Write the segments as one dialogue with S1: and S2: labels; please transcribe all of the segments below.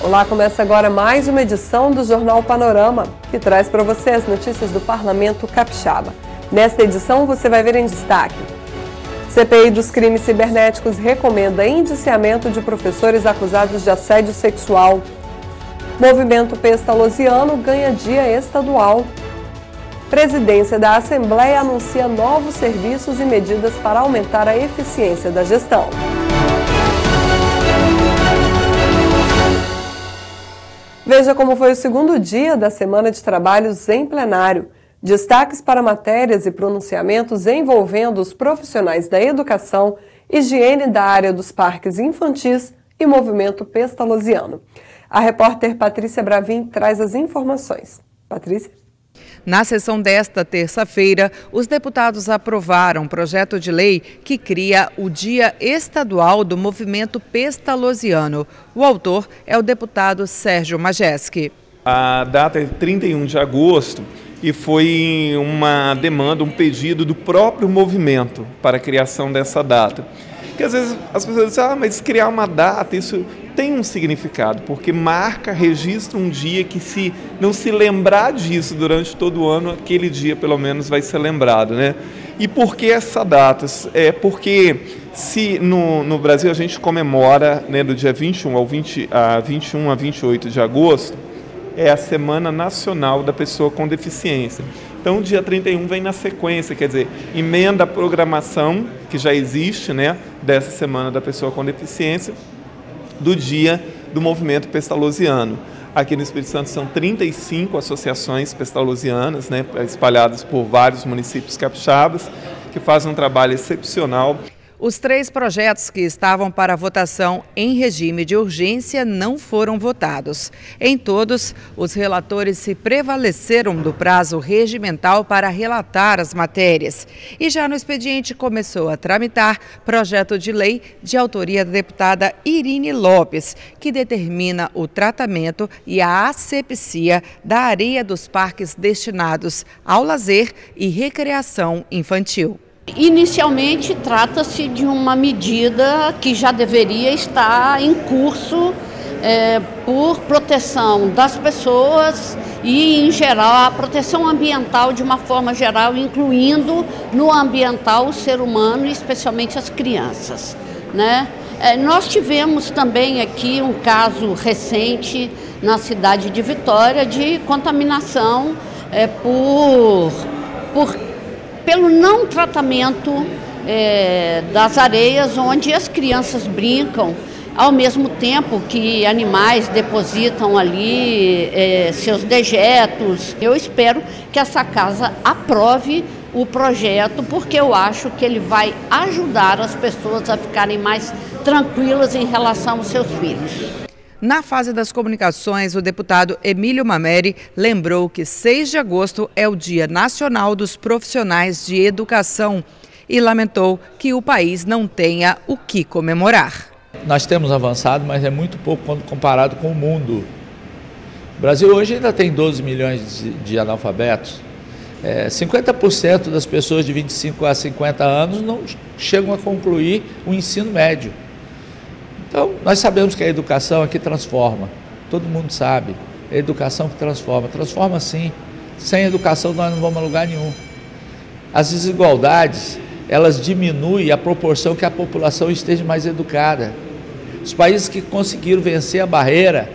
S1: Olá, começa agora mais uma edição do Jornal Panorama, que traz para você as notícias do Parlamento Capixaba. Nesta edição você vai ver em destaque: CPI dos crimes cibernéticos recomenda indiciamento de professores acusados de assédio sexual. Movimento Pestalozziano ganha dia estadual. Presidência da Assembleia anuncia novos serviços e medidas para aumentar a eficiência da gestão. Veja como foi o segundo dia da Semana de Trabalhos em plenário. Destaques para matérias e pronunciamentos envolvendo os profissionais da educação, higiene da área dos parques infantis e movimento Pestalozziano. A repórter Patrícia Bravin traz as informações. Patrícia?
S2: Na sessão desta terça-feira, os deputados aprovaram um projeto de lei que cria o Dia Estadual do Movimento Pestalozziano. O autor é o deputado Sérgio Majeski.
S3: A data é 31 de agosto e foi uma demanda, um pedido do próprio movimento para a criação dessa data. Porque às vezes as pessoas dizem, mas criar uma data, isso tem um significado, porque marca, registra um dia que, se não se lembrar disso durante todo o ano, aquele dia pelo menos vai ser lembrado, né? E por que essa data? É porque se no Brasil a gente comemora, né, do dia 21 a 28 de agosto, é a Semana Nacional da Pessoa com Deficiência. Então, o dia 31 vem na sequência, quer dizer, emenda a programação que já existe, né, dessa Semana da Pessoa com Deficiência, do dia do movimento pestalozziano. Aqui no Espírito Santo são 35 associações pestalozzianas, né, espalhadas por vários municípios capixabas, que fazem um trabalho excepcional.
S2: Os 3 projetos que estavam para votação em regime de urgência não foram votados. Em todos, os relatores se prevaleceram do prazo regimental para relatar as matérias. E já no expediente começou a tramitar projeto de lei de autoria da deputada Irine Lopes, que determina o tratamento e a asepsia da areia dos parques destinados ao lazer e recreação infantil.
S4: Inicialmente, trata-se de uma medida que já deveria estar em curso por proteção das pessoas e, em geral, a proteção ambiental de uma forma geral, incluindo no ambiental o ser humano e especialmente as crianças, né? Nós tivemos também aqui um caso recente na cidade de Vitória de contaminação pelo não tratamento das areias onde as crianças brincam, ao mesmo tempo que animais depositam ali seus dejetos. Eu espero que essa casa aprove o projeto, porque eu acho que ele vai ajudar as pessoas a ficarem mais tranquilas em relação aos seus filhos.
S2: Na fase das comunicações, o deputado Emílio Mameri lembrou que 6 de agosto é o Dia Nacional dos Profissionais de Educação e lamentou que o país não tenha o que comemorar.
S5: Nós temos avançado, mas é muito pouco quando comparado com o mundo. O Brasil hoje ainda tem 12 milhões de analfabetos. 50% das pessoas de 25 a 50 anos não chegam a concluir o ensino médio. Então, nós sabemos que a educação é que transforma, todo mundo sabe, é a educação que transforma sim, sem educação nós não vamos a lugar nenhum. As desigualdades, elas diminuem à proporção que a população esteja mais educada. Os países que conseguiram vencer a barreira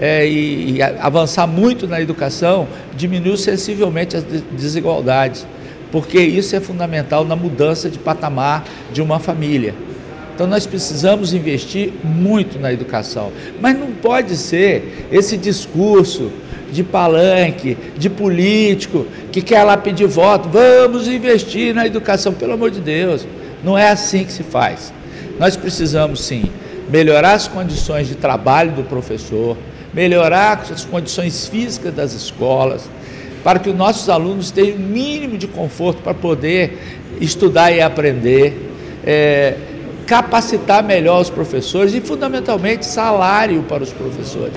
S5: e avançar muito na educação, diminuiu sensivelmente as desigualdades, porque isso é fundamental na mudança de patamar de uma família. Então nós precisamos investir muito na educação, mas não pode ser esse discurso de palanque, de político que quer lá pedir voto, vamos investir na educação, pelo amor de Deus, não é assim que se faz. Nós precisamos sim melhorar as condições de trabalho do professor, melhorar as condições físicas das escolas, para que os nossos alunos tenham o mínimo de conforto para poder estudar e aprender, capacitar melhor os professores e, fundamentalmente, salário para os professores.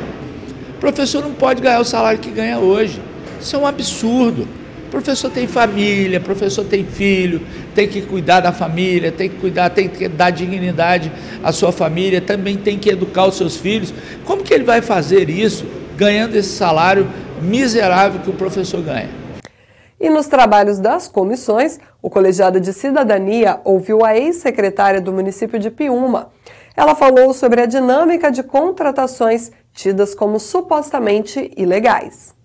S5: O professor não pode ganhar o salário que ganha hoje. Isso é um absurdo. O professor tem família, o professor tem filho, tem que cuidar da família, tem que dar dignidade à sua família, também tem que educar os seus filhos. Como que que ele vai fazer isso ganhando esse salário miserável que o professor ganha?
S1: E nos trabalhos das comissões, o colegiado de cidadania ouviu a ex-secretária do município de Piúma. Ela falou sobre a dinâmica de contratações tidas como supostamente ilegais.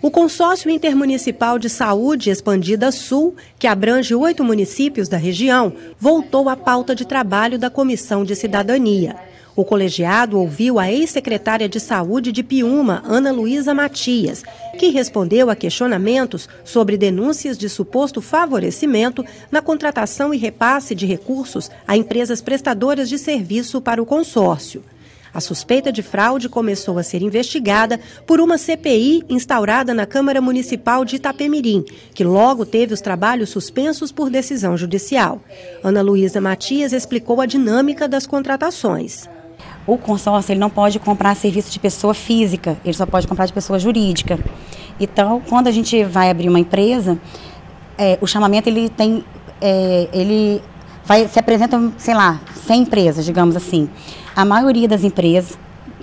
S6: O Consórcio Intermunicipal de Saúde Expandida Sul, que abrange 8 municípios da região, voltou à pauta de trabalho da Comissão de Cidadania. O colegiado ouviu a ex-secretária de Saúde de Piúma, Ana Luísa Matias, que respondeu a questionamentos sobre denúncias de suposto favorecimento na contratação e repasse de recursos a empresas prestadoras de serviço para o consórcio. A suspeita de fraude começou a ser investigada por uma CPI instaurada na Câmara Municipal de Itapemirim, que logo teve os trabalhos suspensos por decisão judicial. Ana Luísa Matias explicou a dinâmica das contratações.
S7: O consórcio ele não pode comprar serviço de pessoa física, ele só pode comprar de pessoa jurídica. Então, quando a gente vai abrir uma empresa, o chamamento ele se apresenta, sei lá, 100 empresas, digamos assim. A maioria das empresas,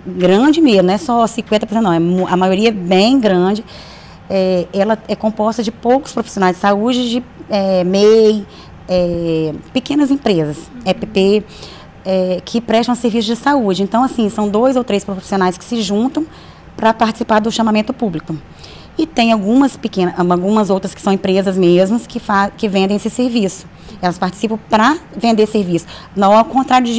S7: grande mesmo, não é só 50%, não, a maioria é bem grande, ela é composta de poucos profissionais de saúde, de MEI, pequenas empresas, EPP, que prestam serviço de saúde. Então, assim, são 2 ou 3 profissionais que se juntam para participar do chamamento público. E tem algumas outras que são empresas mesmas que vendem esse serviço. Elas participam para vender serviço. Não ao contrário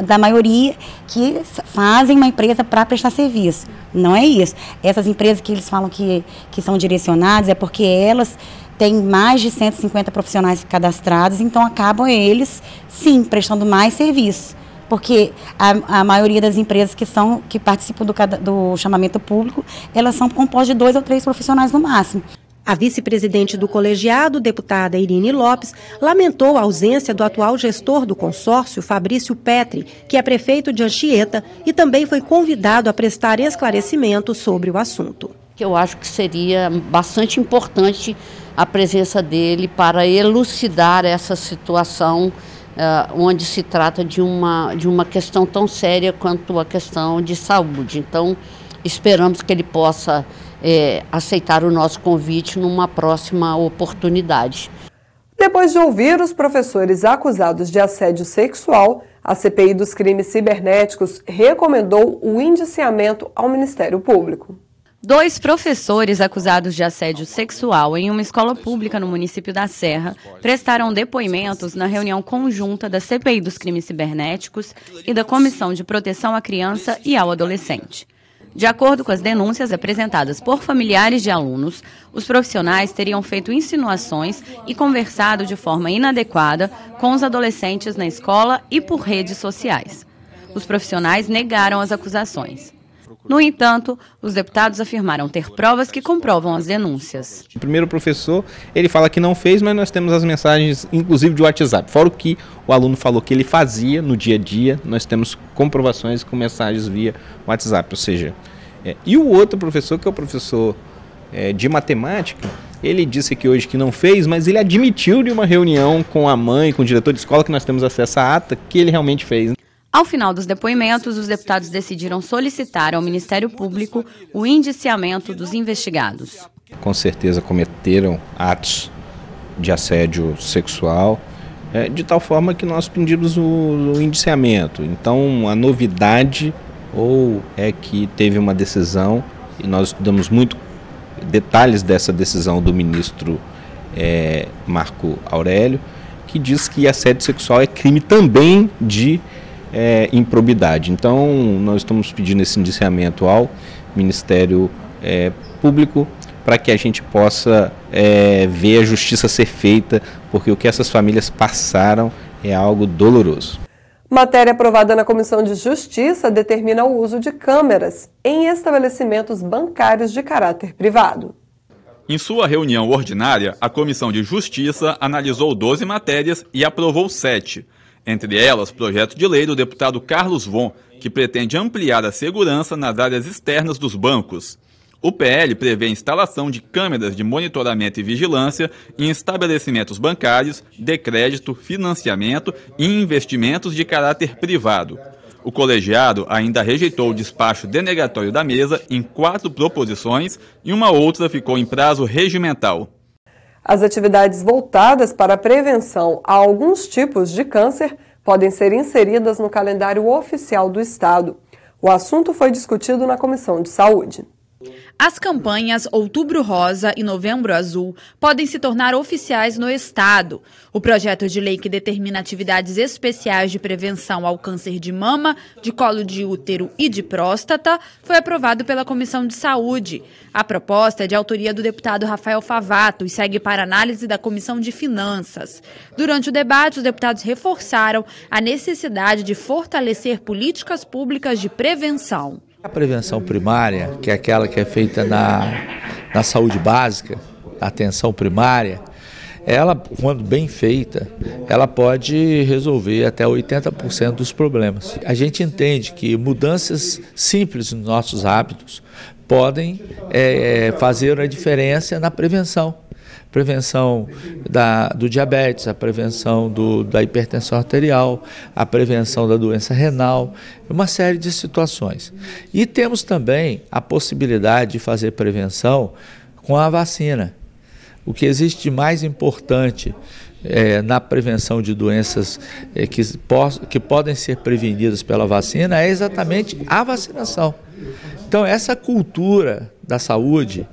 S7: da maioria que fazem uma empresa para prestar serviço. Não é isso. Essas empresas que eles falam que são direcionadas é porque elas têm mais de 150 profissionais cadastrados, então acabam eles, sim, prestando mais serviço. Porque a maioria das empresas que participam do chamamento público, elas são compostas de 2 ou 3 profissionais no máximo.
S6: A vice-presidente do colegiado, deputada Irine Lopes, lamentou a ausência do atual gestor do consórcio, Fabrício Petri, que é prefeito de Anchieta e também foi convidado a prestar esclarecimentos sobre o assunto.
S4: Eu acho que seria bastante importante a presença dele para elucidar essa situação onde se trata de uma questão tão séria quanto a questão de saúde. Então, esperamos que ele possa aceitar o nosso convite numa próxima oportunidade.
S1: Depois de ouvir os professores acusados de assédio sexual, a CPI dos crimes cibernéticos recomendou o indiciamento ao Ministério Público.
S8: 2 professores acusados de assédio sexual em uma escola pública no município da Serra prestaram depoimentos na reunião conjunta da CPI dos crimes cibernéticos e da Comissão de Proteção à Criança e ao Adolescente. De acordo com as denúncias apresentadas por familiares de alunos, os profissionais teriam feito insinuações e conversado de forma inadequada com os adolescentes na escola e por redes sociais. Os profissionais negaram as acusações. No entanto, os deputados afirmaram ter provas que comprovam as denúncias.
S9: O primeiro professor, ele fala que não fez, mas nós temos as mensagens, inclusive de WhatsApp. Fora o que o aluno falou que ele fazia no dia a dia, nós temos comprovações com mensagens via WhatsApp. Ou seja, e o outro professor, que é o professor de matemática, ele disse que hoje que não fez, mas ele admitiu de uma reunião com a mãe, com o diretor de escola, que nós temos acesso à ata, que ele realmente fez.
S8: Ao final dos depoimentos, os deputados decidiram solicitar ao Ministério Público o indiciamento dos investigados.
S9: Com certeza cometeram atos de assédio sexual, de tal forma que nós pedimos o indiciamento. Então, a novidade é que teve uma decisão, e nós estudamos muito detalhes dessa decisão do ministro Marco Aurélio, que diz que assédio sexual é crime também de improbidade. Então, nós estamos pedindo esse indiciamento ao Ministério Público para que a gente possa ver a justiça ser feita, porque o que essas famílias passaram é algo doloroso.
S1: Matéria aprovada na Comissão de Justiça determina o uso de câmeras em estabelecimentos bancários de caráter privado.
S10: Em sua reunião ordinária, a Comissão de Justiça analisou 12 matérias e aprovou 7. Entre elas, projeto de lei do deputado Carlos Von, que pretende ampliar a segurança nas áreas externas dos bancos. O PL prevê a instalação de câmeras de monitoramento e vigilância em estabelecimentos bancários, de crédito, financiamento e investimentos de caráter privado. O colegiado ainda rejeitou o despacho denegatório da mesa em 4 proposições e uma outra ficou em prazo regimental.
S1: As atividades voltadas para a prevenção a alguns tipos de câncer podem ser inseridas no calendário oficial do Estado. O assunto foi discutido na Comissão de Saúde.
S11: As campanhas Outubro Rosa e Novembro Azul podem se tornar oficiais no Estado. O projeto de lei que determina atividades especiais de prevenção ao câncer de mama, de colo de útero e de próstata foi aprovado pela Comissão de Saúde. A proposta é de autoria do deputado Rafael Favato e segue para análise da Comissão de Finanças. Durante o debate, os deputados reforçaram a necessidade de fortalecer políticas públicas de prevenção.
S5: A prevenção primária, que é aquela que é feita na saúde básica, na atenção primária, ela, quando bem feita, ela pode resolver até 80% dos problemas. A gente entende que mudanças simples nos nossos hábitos podem fazer a diferença na prevenção. Prevenção do diabetes, a prevenção da hipertensão arterial, a prevenção da doença renal, uma série de situações. E temos também a possibilidade de fazer prevenção com a vacina. O que existe de mais importante na prevenção de doenças que podem ser prevenidas pela vacina é exatamente a vacinação. Então, essa cultura da saúde,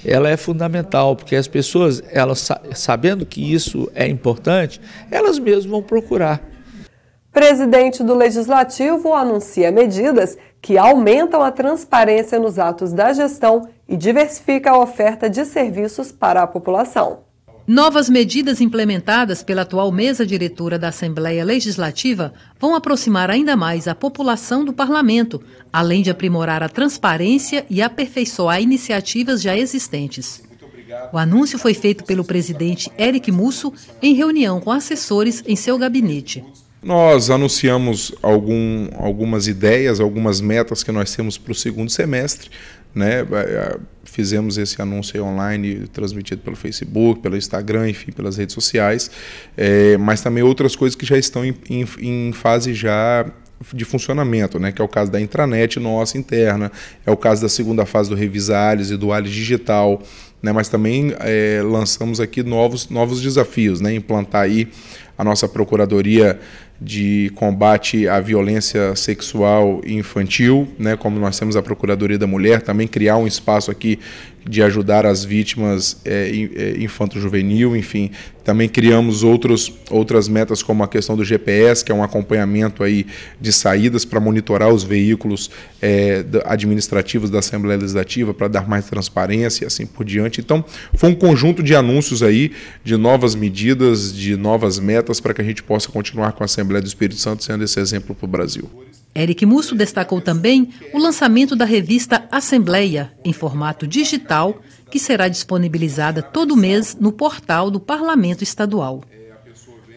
S5: ela é fundamental, porque as pessoas, elas sabendo que isso é importante, elas mesmas vão procurar.
S1: Presidente do Legislativo anuncia medidas que aumentam a transparência nos atos da gestão e diversifica a oferta de serviços para a população.
S12: Novas medidas implementadas pela atual mesa diretora da Assembleia Legislativa vão aproximar ainda mais a população do Parlamento, além de aprimorar a transparência e aperfeiçoar iniciativas já existentes. O anúncio foi feito pelo presidente Eric Musso em reunião com assessores em seu gabinete.
S13: Nós anunciamos algumas ideias, algumas metas que nós temos para o segundo semestre, né? Fizemos esse anúncio online, transmitido pelo Facebook, pelo Instagram, enfim, pelas redes sociais, mas também outras coisas que já estão em fase já de funcionamento, né? Que é o caso da intranet nossa interna, é o caso da segunda fase do Revisales e do ALIS Digital, né? Mas também lançamos aqui novos desafios, né? Implantar aí a nossa Procuradoria de Combate à Violência Sexual e Infantil, né, como nós temos a Procuradoria da Mulher, também criar um espaço aqui de ajudar as vítimas infanto-juvenil, enfim. Também criamos outras metas, como a questão do GPS, que é um acompanhamento aí de saídas para monitorar os veículos administrativos da Assembleia Legislativa, para dar mais transparência e assim por diante. Então, foi um conjunto de anúncios aí, de novas medidas, de novas metas, para que a gente possa continuar com a Assembleia do Espírito Santo sendo esse exemplo para o Brasil.
S12: Eric Musso destacou também o lançamento da revista Assembleia, em formato digital, que será disponibilizada todo mês no portal do Parlamento Estadual.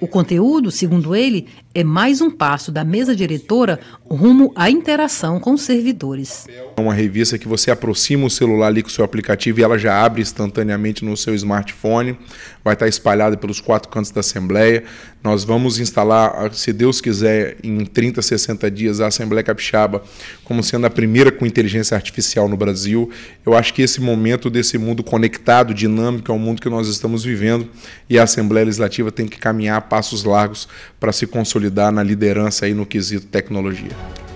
S12: O conteúdo, segundo ele, é mais um passo da mesa diretora rumo à interação com os servidores.
S13: É uma revista que você aproxima o celular ali com o seu aplicativo e ela já abre instantaneamente no seu smartphone, vai estar espalhada pelos 4 cantos da Assembleia. Nós vamos instalar, se Deus quiser, em 30, 60 dias, a Assembleia Capixaba como sendo a primeira com inteligência artificial no Brasil. Eu acho que esse momento desse mundo conectado, dinâmico, é o mundo que nós estamos vivendo e a Assembleia Legislativa tem que caminhar a passos largos para se consolidar na liderança aí no quesito tecnologia.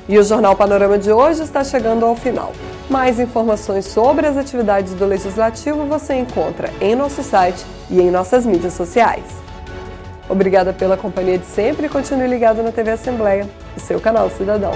S1: E o Jornal Panorama de hoje está chegando ao final. Mais informações sobre as atividades do Legislativo você encontra em nosso site e em nossas mídias sociais. Obrigada pela companhia de sempre e continue ligado na TV Assembleia, o seu canal cidadão.